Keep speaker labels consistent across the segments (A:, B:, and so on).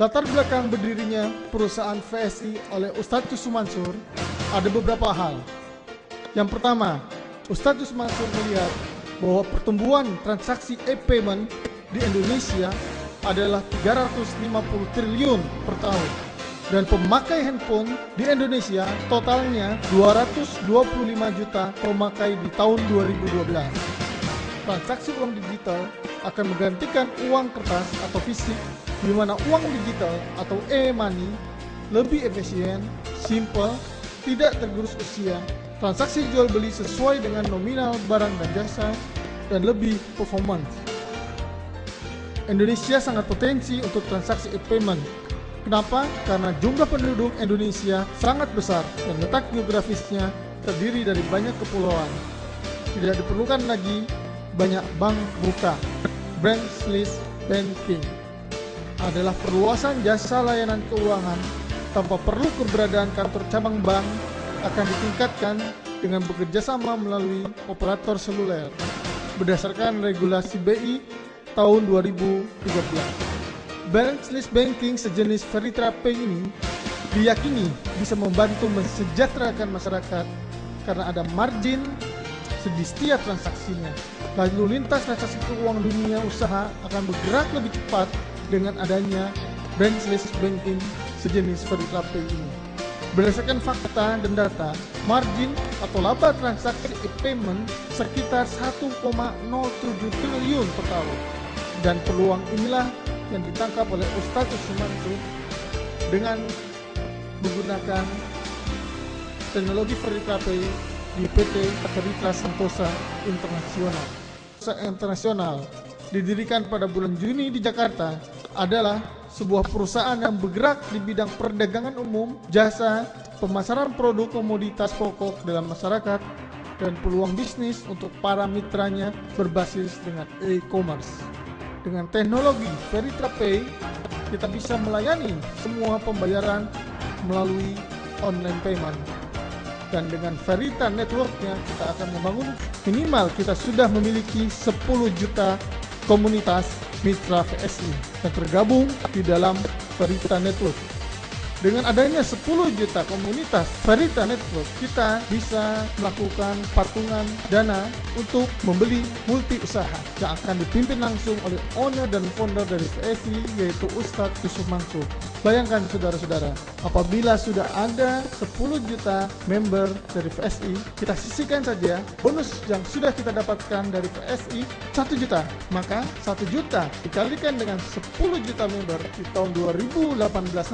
A: Latar belakang berdirinya perusahaan VSI oleh Ustadz Yusuf Mansur ada beberapa hal. Yang pertama, Ustadz Yusuf Mansur melihat bahwa pertumbuhan transaksi e-payment di Indonesia adalah 350 triliun per tahun, dan pemakai handphone di Indonesia totalnya 225 juta pemakai di tahun 2012. Transaksi uang digital akan menggantikan uang kertas atau fisik, di mana uang digital atau e-money lebih efisien, simple, tidak tergerus usia, transaksi jual beli sesuai dengan nominal barang dan jasa, dan lebih performance. Indonesia sangat potensi untuk transaksi e-payment. Kenapa? Karena jumlah penduduk Indonesia sangat besar dan letak geografisnya terdiri dari banyak kepulauan. Tidak diperlukan lagi banyak bank buka. Branchless banking adalah perluasan jasa layanan keuangan tanpa perlu keberadaan kantor cabang bank, akan ditingkatkan dengan bekerja sama melalui operator seluler berdasarkan regulasi BI tahun 2013. Branchless banking sejenis Veritra Pay ini diyakini bisa membantu mensejahterakan masyarakat karena ada margin di setiap transaksinya. Lalu lintas transaksi keuangan dunia usaha akan bergerak lebih cepat dengan adanya branchless banking sejenis Veritra Pay ini. Berdasarkan fakta dan data, margin atau laba transaksi e-payment sekitar 1,07 triliun per tahun. Dan peluang inilah yang ditangkap oleh Ustadz Yusuf Mansur dengan menggunakan teknologi Veritra Pay di PT Veritra Sentosa Internasional didirikan pada bulan Juni di Jakarta, adalah sebuah perusahaan yang bergerak di bidang perdagangan umum, jasa, pemasaran produk komoditas pokok dalam masyarakat, dan peluang bisnis untuk para mitranya berbasis dengan e-commerce. Dengan teknologi Veritra Pay, kita bisa melayani semua pembayaran melalui online payment. Dan dengan Verita Network-nya kita akan membangun, minimal kita sudah memiliki 10 juta komunitas mitra VSI yang tergabung di dalam Verita Network. Dengan adanya 10 juta komunitas Verita Network, kita bisa melakukan patungan dana untuk membeli multi usaha yang akan dipimpin langsung oleh owner dan founder dari VSI, yaitu Ustadz Yusuf Mansur. Bayangkan saudara-saudara, apabila sudah ada 10 juta member dari VSI, kita sisihkan saja bonus yang sudah kita dapatkan dari VSI 1 juta. Maka 1 juta dikalikan dengan 10 juta member di tahun 2018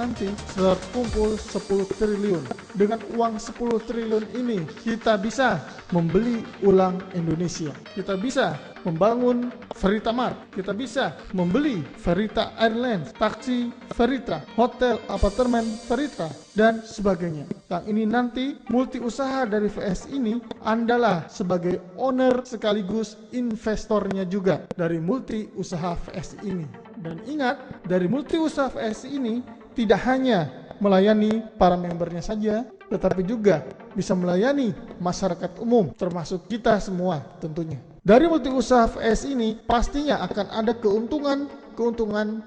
A: nanti terkumpul 10 triliun. Dengan uang 10 triliun ini kita bisa membeli ulang Indonesia. Kita bisa membangun Verita Mart, kita bisa membeli Verita Airlines, taksi Veritra, hotel, apartemen Veritra, dan sebagainya. Yang ini nanti multi usaha dari VS ini adalah sebagai owner sekaligus investornya juga dari multi usaha VS ini. Dan ingat, dari multi usaha VS ini tidak hanya melayani para membernya saja, tetapi juga bisa melayani masyarakat umum, termasuk kita semua tentunya. Dari multi usaha VS ini pastinya akan ada keuntungan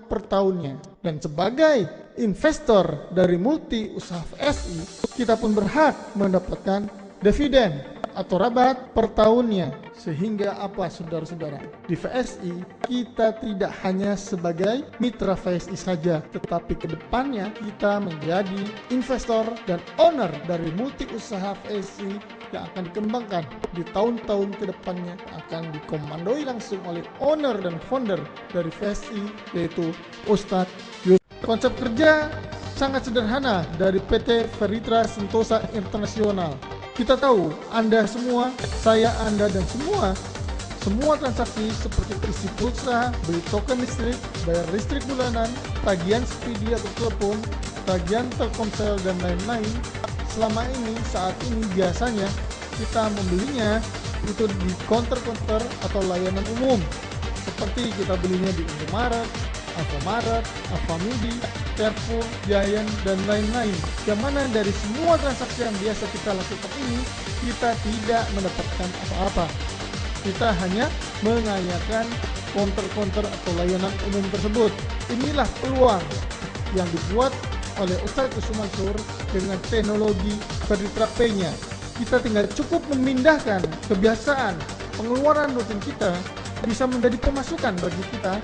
A: per tahunnya. Dan sebagai investor dari multi usaha VSI, kita pun berhak mendapatkan dividen atau rabat per tahunnya. Sehingga apa saudara-saudara? Di VSI kita tidak hanya sebagai mitra VSI saja, tetapi kedepannya kita menjadi investor dan owner dari multi usaha VSI yang akan dikembangkan di tahun-tahun kedepannya, akan dikomandoi langsung oleh owner dan founder dari VSI, yaitu Ustadz Yusuf. Konsep kerja sangat sederhana dari PT Veritra Sentosa Internasional. Kita tahu, Anda semua, saya, Anda, dan semua transaksi seperti isi pulsa, beli token listrik, bayar listrik bulanan, tagihan speedy atau telepon, tagihan Telkomsel, dan lain-lain. Selama ini, saat ini biasanya kita membelinya itu di counter-counter atau layanan umum. Seperti kita belinya di Indomaret, Alfamaret, Alfamidi, Carrefour, Giant, dan lain-lain. Yang mana dari semua transaksi yang biasa kita lakukan ini, kita tidak mendapatkan apa-apa. Kita hanya mengayakan counter-counter atau layanan umum tersebut. Inilah peluang yang dibuat oleh Ustadz Yusuf Mansur dengan teknologi Veritra Pay-nya. Kita tinggal cukup memindahkan kebiasaan pengeluaran rutin kita bisa menjadi pemasukan bagi kita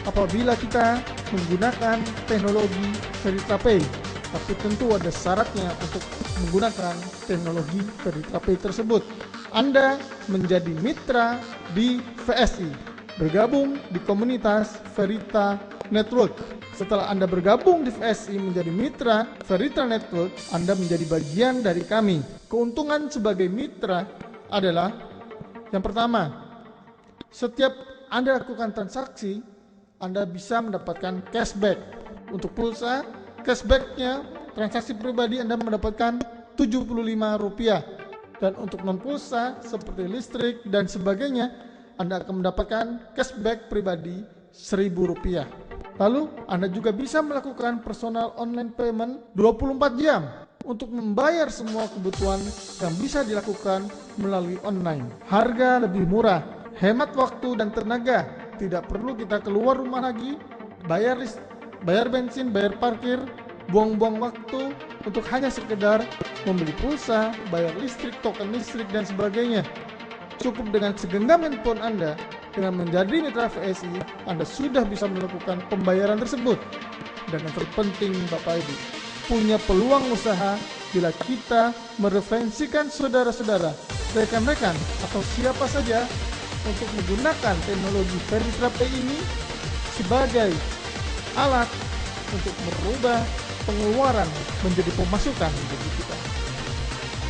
A: apabila kita menggunakan teknologi Veritra Pay. Tapi tentu ada syaratnya untuk menggunakan teknologi Veritra Pay tersebut. Anda menjadi mitra di VSI, bergabung di komunitas Verita Network. Setelah Anda bergabung di VSI menjadi mitra Verita Network, Anda menjadi bagian dari kami. Keuntungan sebagai mitra adalah yang pertama, setiap Anda lakukan transaksi, Anda bisa mendapatkan cashback. Untuk pulsa, cashbacknya transaksi pribadi Anda mendapatkan Rp75. Dan untuk non pulsa seperti listrik dan sebagainya, Anda akan mendapatkan cashback pribadi Rp1.000. Lalu Anda juga bisa melakukan personal online payment 24 jam untuk membayar semua kebutuhan yang bisa dilakukan melalui online. Harga lebih murah, hemat waktu dan tenaga. Tidak perlu kita keluar rumah lagi, bayar bensin, bayar parkir, buang-buang waktu untuk hanya sekedar membeli pulsa, bayar listrik, token listrik dan sebagainya. Cukup dengan segenggam handphone Anda, dengan menjadi mitra VSI, Anda sudah bisa melakukan pembayaran tersebut. Dan yang terpenting Bapak Ibu, punya peluang usaha bila kita mereferensikan saudara-saudara, rekan-rekan atau siapa saja untuk menggunakan teknologi Veritra Pay ini sebagai alat untuk merubah pengeluaran menjadi pemasukan bagi kita.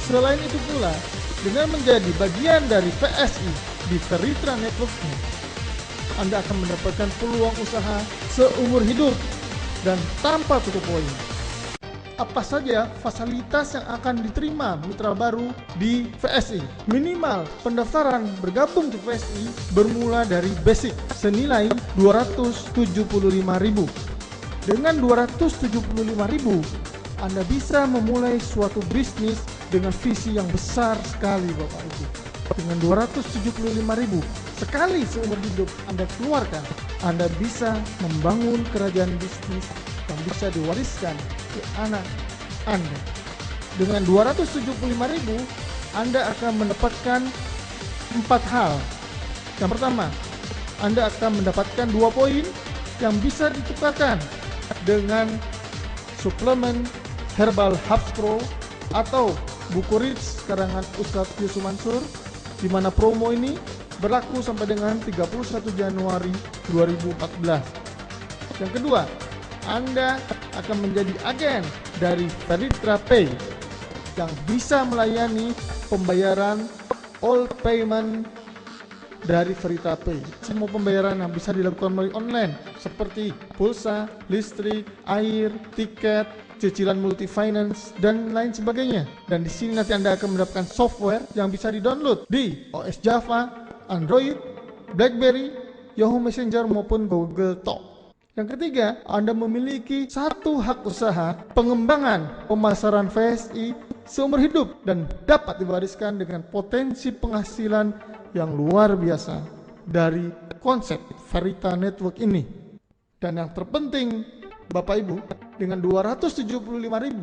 A: Selain itu pula, dengan menjadi bagian dari VSI di Veritra Network-nya, Anda akan mendapatkan peluang usaha seumur hidup dan tanpa tutup poin. Apa saja fasilitas yang akan diterima mitra baru di VSI? Minimal pendaftaran bergabung di VSI bermula dari basic senilai Rp275.000. Dengan Rp275.000, Anda bisa memulai suatu bisnis dengan visi yang besar sekali Bapak Ibu. Dengan Rp275.000 sekali seumur hidup Anda keluarkan, Anda bisa membangun kerajaan bisnis yang bisa diwariskan ke anak Anda. Dengan Rp275.000, Anda akan mendapatkan 4 hal. Yang pertama, Anda akan mendapatkan 2 poin yang bisa ditukarkan dengan suplemen Herbal Hubs Pro atau buku Rich karangan Ustadz Yusuf Mansur, di mana promo ini berlaku sampai dengan 31 Januari 2014. Yang kedua, Anda akan menjadi agen dari Veritra Pay yang bisa melayani pembayaran all payment dari Veritra Pay. Semua pembayaran yang bisa dilakukan melalui online seperti pulsa, listrik, air, tiket, cicilan multi finance dan lain sebagainya. Dan di sini nanti Anda akan mendapatkan software yang bisa di-download di OS Java, Android, BlackBerry, Yahoo Messenger maupun Google Talk. Yang ketiga, Anda memiliki satu hak usaha pengembangan pemasaran VSI seumur hidup dan dapat diwariskan dengan potensi penghasilan yang luar biasa dari konsep Verita Network ini. Dan yang terpenting Bapak Ibu, dengan Rp275.000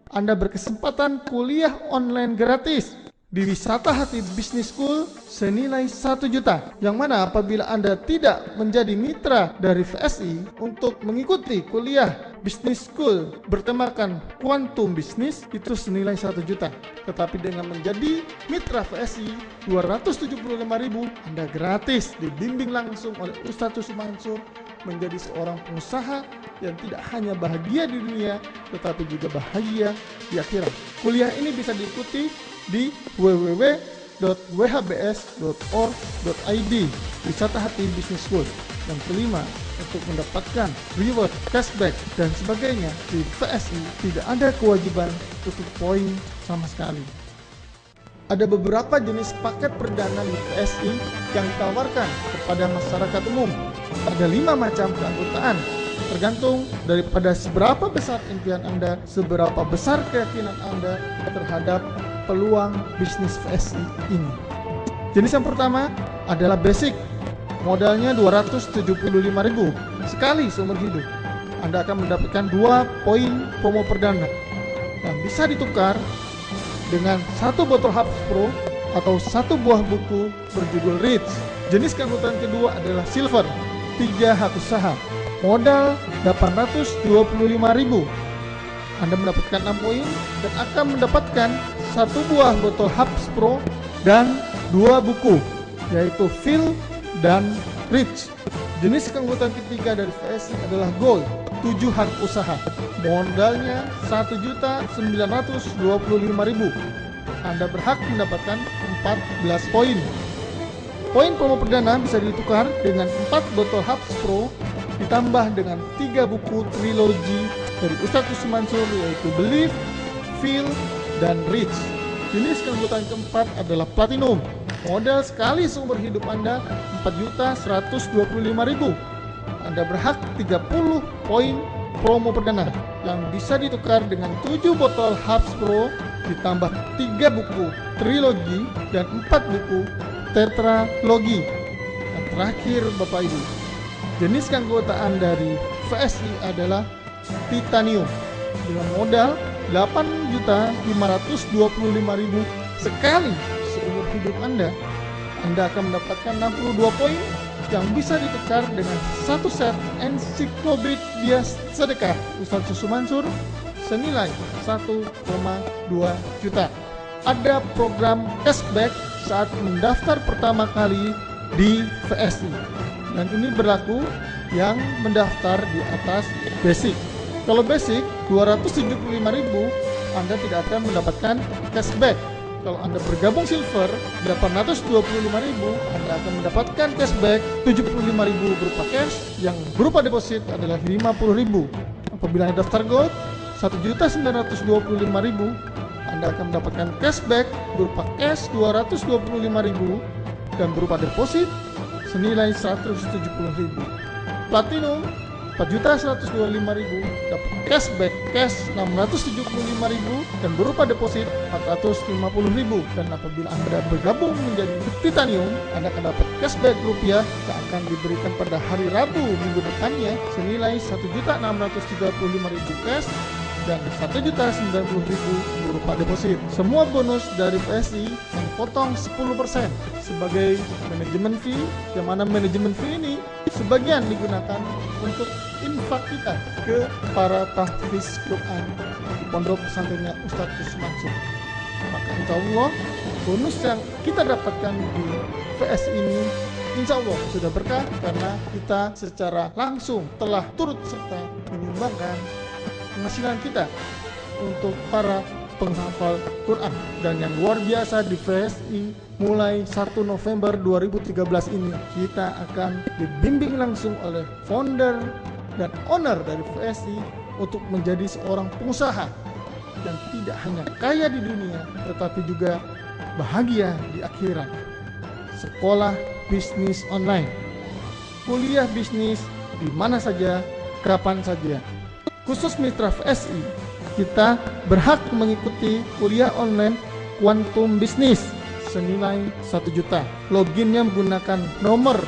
A: Anda berkesempatan kuliah online gratis di Wisata Hati Business School senilai 1 juta. Yang mana apabila Anda tidak menjadi mitra dari VSI untuk mengikuti kuliah Business School bertemakan Quantum Business, itu senilai 1 juta. Tetapi dengan menjadi mitra VSI Rp275.000, Anda gratis dibimbing langsung oleh Ustadz Yusuf Mansur menjadi seorang pengusaha yang tidak hanya bahagia di dunia tetapi juga bahagia di akhirat. Kuliah ini bisa diikuti di www.whbs.org.id Wisata Hati Business School. Yang kelima, untuk mendapatkan reward, cashback dan sebagainya di VSI tidak ada kewajiban tutup poin sama sekali. Ada beberapa jenis paket perdana di VSI yang ditawarkan kepada masyarakat umum. Ada 5 macam keanggotaan, tergantung daripada seberapa besar impian Anda, seberapa besar keyakinan Anda terhadap peluang bisnis VSI ini. Jenis yang pertama adalah basic, modalnya Rp275.000 sekali seumur hidup. Anda akan mendapatkan 2 poin promo perdana yang bisa ditukar dengan 1 botol Hubs Pro atau 1 buah buku berjudul Rich. Jenis keanggotaan kedua adalah Silver, 3 hak usaha, modal 825.000. Anda mendapatkan 6 poin dan akan mendapatkan 1 buah botol Hubs Pro dan 2 buku, yaitu Feel dan Rich. Jenis keanggotaan ketiga dari VSI adalah Gold, 7 hak usaha, modalnya 1.925.000. Anda berhak mendapatkan 14 poin. Poin promo perdana bisa ditukar dengan 4 botol Hubs Pro ditambah dengan 3 buku trilogi dari Ustadz Yusuf Mansur, yaitu Believe, Feel, dan Rich. Jenis keanggotaan keempat adalah Platinum. Modal sekali seumur hidup Anda 4.125.000. Anda berhak 30 poin promo perdana yang bisa ditukar dengan 7 botol Hubs Pro ditambah 3 buku trilogi dan 4 buku tetralogi. Dan terakhir Bapak Ibu, jenis keanggotaan dari VSI adalah Titanium dengan modal 8.525.000 sekali seumur hidup Anda. Anda akan mendapatkan 62 poin yang bisa ditukar dengan 1 set ensiklopedia sedekah Ustadz Yusuf Mansur senilai 1,2 juta. Ada program cashback saat mendaftar pertama kali di VSI, dan ini berlaku yang mendaftar di atas basic. Kalau basic 275.000, Anda tidak akan mendapatkan cashback. Kalau Anda bergabung silver 825.000, Anda akan mendapatkan cashback 75.000 berupa cash, yang berupa deposit adalah 50.000. Apabila Anda daftar gold 1.925.000, Anda akan mendapatkan cashback berupa cash 225.000 dan berupa deposit senilai 170.000. Platinum 4.125.000 dapat cashback cash 675.000 dan berupa deposit 450.000. Dan apabila Anda bergabung menjadi Titanium, Anda akan dapat cashback rupiah yang akan diberikan pada hari Rabu minggu depannya senilai 1.635.000 cash dan 1.090.000 berupa deposit. Semua bonus dari VSI memotong 10% sebagai manajemen fee, yang mana manajemen fee ini sebagian digunakan untuk infak kita ke para tahfiz Quran di pondok pesantrennya Ustadz Yusuf Mansur. Maka insya Allah bonus yang kita dapatkan di VSI ini insya Allah sudah berkah, karena kita secara langsung telah turut serta menyumbangkan penghasilan kita untuk para penghafal Quran. Dan yang luar biasa di VSI, mulai 1 November 2013 ini kita akan dibimbing langsung oleh founder dan owner dari VSI untuk menjadi seorang pengusaha yang tidak hanya kaya di dunia tetapi juga bahagia di akhirat. Sekolah bisnis online, kuliah bisnis di mana saja, kapan saja. Khusus mitra VSI, kita berhak mengikuti kuliah online Quantum Business senilai 1 juta. Loginnya menggunakan nomor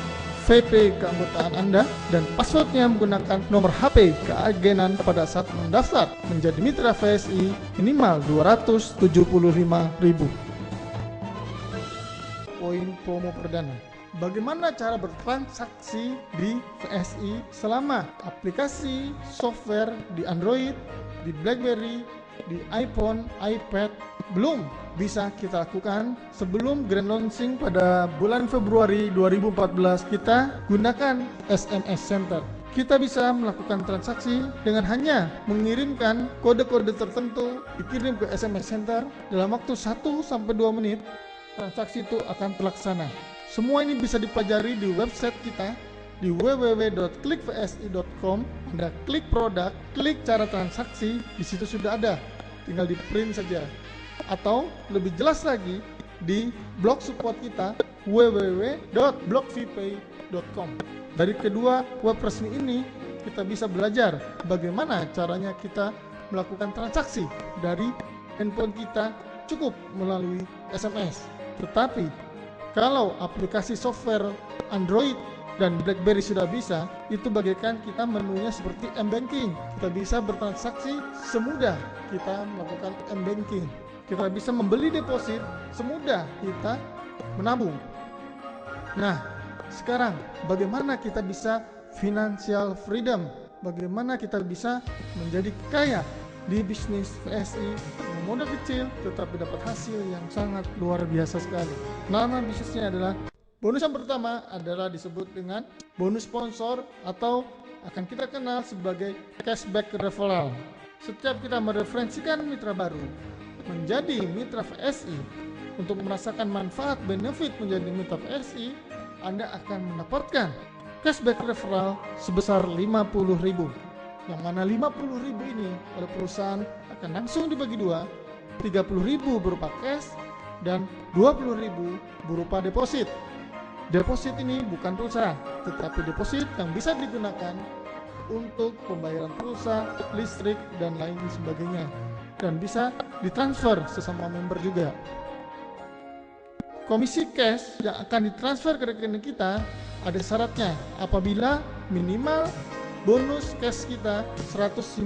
A: VP keanggotaan Anda dan passwordnya menggunakan nomor HP keagenan pada saat mendaftar menjadi mitra VSI minimal 275.000. Poin promo perdana. Bagaimana cara bertransaksi di VSI selama aplikasi software di Android, di BlackBerry, di iPhone, iPad belum bisa kita lakukan? Sebelum grand launching pada bulan Februari 2014, kita gunakan SMS Center. Kita bisa melakukan transaksi dengan hanya mengirimkan kode-kode tertentu dikirim ke SMS Center. Dalam waktu 1-2 menit transaksi itu akan terlaksana. Semua ini bisa dipelajari di website kita di www.klikvsi.com. Anda klik produk, klik cara transaksi, di situ sudah ada, tinggal di print saja. Atau lebih jelas lagi di blog support kita www.blogvpay.com. Dari kedua web resmi ini kita bisa belajar bagaimana caranya kita melakukan transaksi dari handphone kita cukup melalui SMS. Tetapi kalau aplikasi software Android dan BlackBerry sudah bisa, itu bagaikan kita menunya seperti M-Banking. Kita bisa bertransaksi semudah kita melakukan M-Banking. Kita bisa membeli deposit semudah kita menabung. Nah, sekarang bagaimana kita bisa financial freedom? Bagaimana kita bisa menjadi kaya di bisnis VSI dengan modal kecil tetapi dapat hasil yang sangat luar biasa sekali. Nama bisnisnya adalah, bonus yang pertama adalah disebut dengan bonus sponsor atau akan kita kenal sebagai cashback referral. Setiap kita mereferensikan mitra baru menjadi mitra VSI untuk merasakan manfaat benefit menjadi mitra VSI, Anda akan mendapatkan cashback referral sebesar 50.000. Yang mana 50.000 ini oleh perusahaan akan langsung dibagi dua, 30.000 berupa cash dan 20.000 berupa deposit. Deposit ini bukan pulsa, tetapi deposit yang bisa digunakan untuk pembayaran pulsa, listrik, dan lain sebagainya, dan bisa ditransfer sesama member juga. Komisi cash yang akan ditransfer ke rekening kita ada syaratnya apabila minimal bonus cash kita 150.000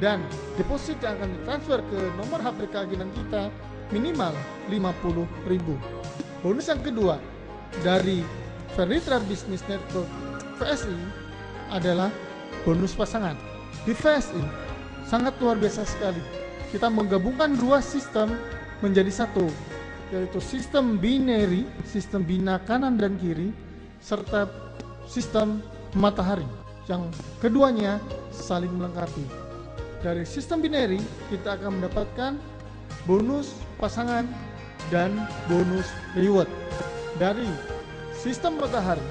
A: dan deposit yang akan ditransfer ke nomor HP keagenan kita minimal 50.000. Bonus yang kedua dari Fernitra Business Network VSI adalah bonus pasangan. Di VSI sangat luar biasa sekali. Kita menggabungkan dua sistem menjadi satu, yaitu sistem binary, sistem bina kanan dan kiri, serta sistem matahari, yang keduanya saling melengkapi. Dari sistem binary kita akan mendapatkan bonus pasangan dan bonus reward. Dari sistem matahari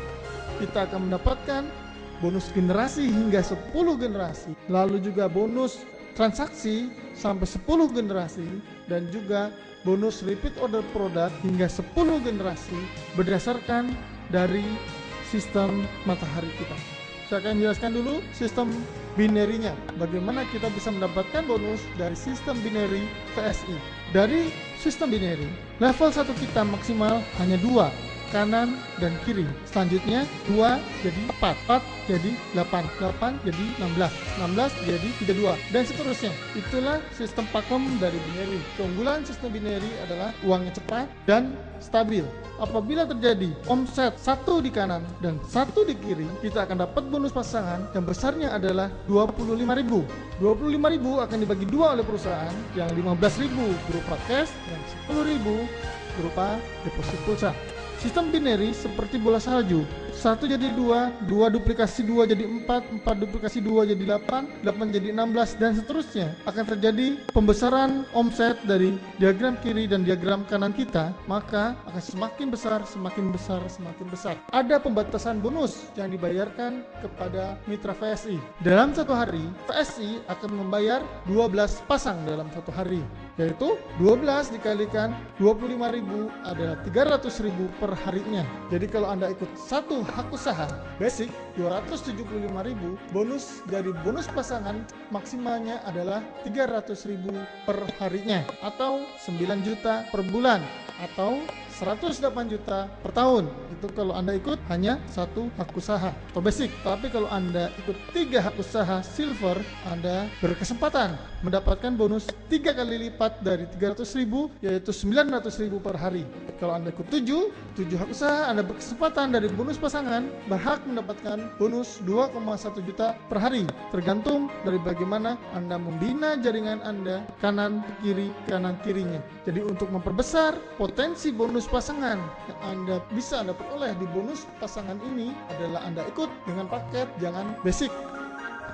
A: kita akan mendapatkan bonus generasi hingga 10 generasi, lalu juga bonus transaksi sampai 10 generasi, dan juga bonus repeat order produk hingga 10 generasi berdasarkan dari sistem matahari kita. Saya akan jelaskan dulu sistem binary-nya. Bagaimana kita bisa mendapatkan bonus dari sistem binary VSI. Dari sistem binary, level 1 kita maksimal hanya 2, kanan dan kiri. Selanjutnya 2 jadi 4, 4 jadi 8, 8 jadi 16, 16 jadi 32, dan seterusnya. Itulah sistem pakem dari binary. Keunggulan sistem binary adalah uangnya cepat dan stabil. Apabila terjadi omset satu di kanan dan satu di kiri, kita akan dapat bonus pasangan yang besarnya adalah 25.000. 25.000 akan dibagi dua oleh perusahaan, yang 15.000 berupa cash dan 10.000 berupa deposit pulsa. Sistem binary seperti bola salju. 1 jadi 2, 2 duplikasi 2 jadi 4, 4 duplikasi 2 jadi 8, 8 jadi 16, dan seterusnya. Akan terjadi pembesaran omset dari diagram kiri dan diagram kanan kita, maka akan semakin besar, semakin besar, semakin besar. Ada pembatasan bonus yang dibayarkan kepada mitra VSI. Dalam satu hari, VSI akan membayar 12 pasang dalam satu hari, yaitu 12 dikalikan 25.000 adalah 300.000 per harinya. Jadi kalau Anda ikut satu hak usaha basic 275.000, bonus dari bonus pasangan maksimalnya adalah 300.000 per harinya, atau 9 juta per bulan, atau 108 juta per tahun. Itu kalau Anda ikut hanya satu hak usaha atau basic. Tapi kalau Anda ikut 3 hak usaha silver, Anda berkesempatan mendapatkan bonus 3 kali lipat dari 300.000, yaitu 900.000 per hari. Kalau Anda ikut 7 hak usaha, Anda berkesempatan dari bonus pasangan berhak mendapatkan bonus 2,1 juta per hari, tergantung dari bagaimana Anda membina jaringan Anda kanan kiri kanan kirinya. Jadi untuk memperbesar potensi bonus pasangan yang Anda bisa peroleh di bonus pasangan ini adalah Anda ikut dengan paket, jangan basic,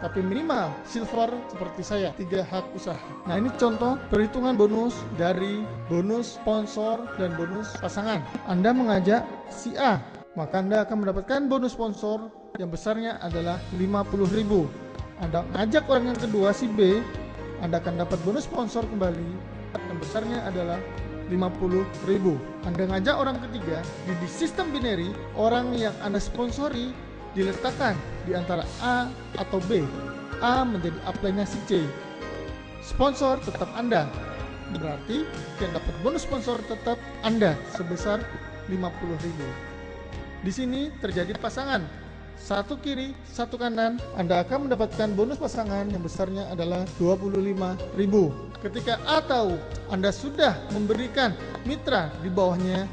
A: tapi minimal silver seperti saya, 3 hak usaha. Nah, ini contoh perhitungan bonus dari bonus sponsor dan bonus pasangan. Anda mengajak si A, maka Anda akan mendapatkan bonus sponsor yang besarnya adalah 50.000. Anda ngajak orang yang kedua si B, Anda akan dapat bonus sponsor kembali yang besarnya adalah 50.000. Anda ngajak orang ketiga, di sistem binary, orang yang Anda sponsori diletakkan di antara A atau B. A menjadi upline-nya si C. Sponsor tetap Anda, berarti yang dapat bonus sponsor tetap Anda sebesar 50.000. Di sini terjadi pasangan. Satu kiri, satu kanan. Anda akan mendapatkan bonus pasangan yang besarnya adalah 25.000. Ketika A tahu Anda sudah memberikan mitra di bawahnya,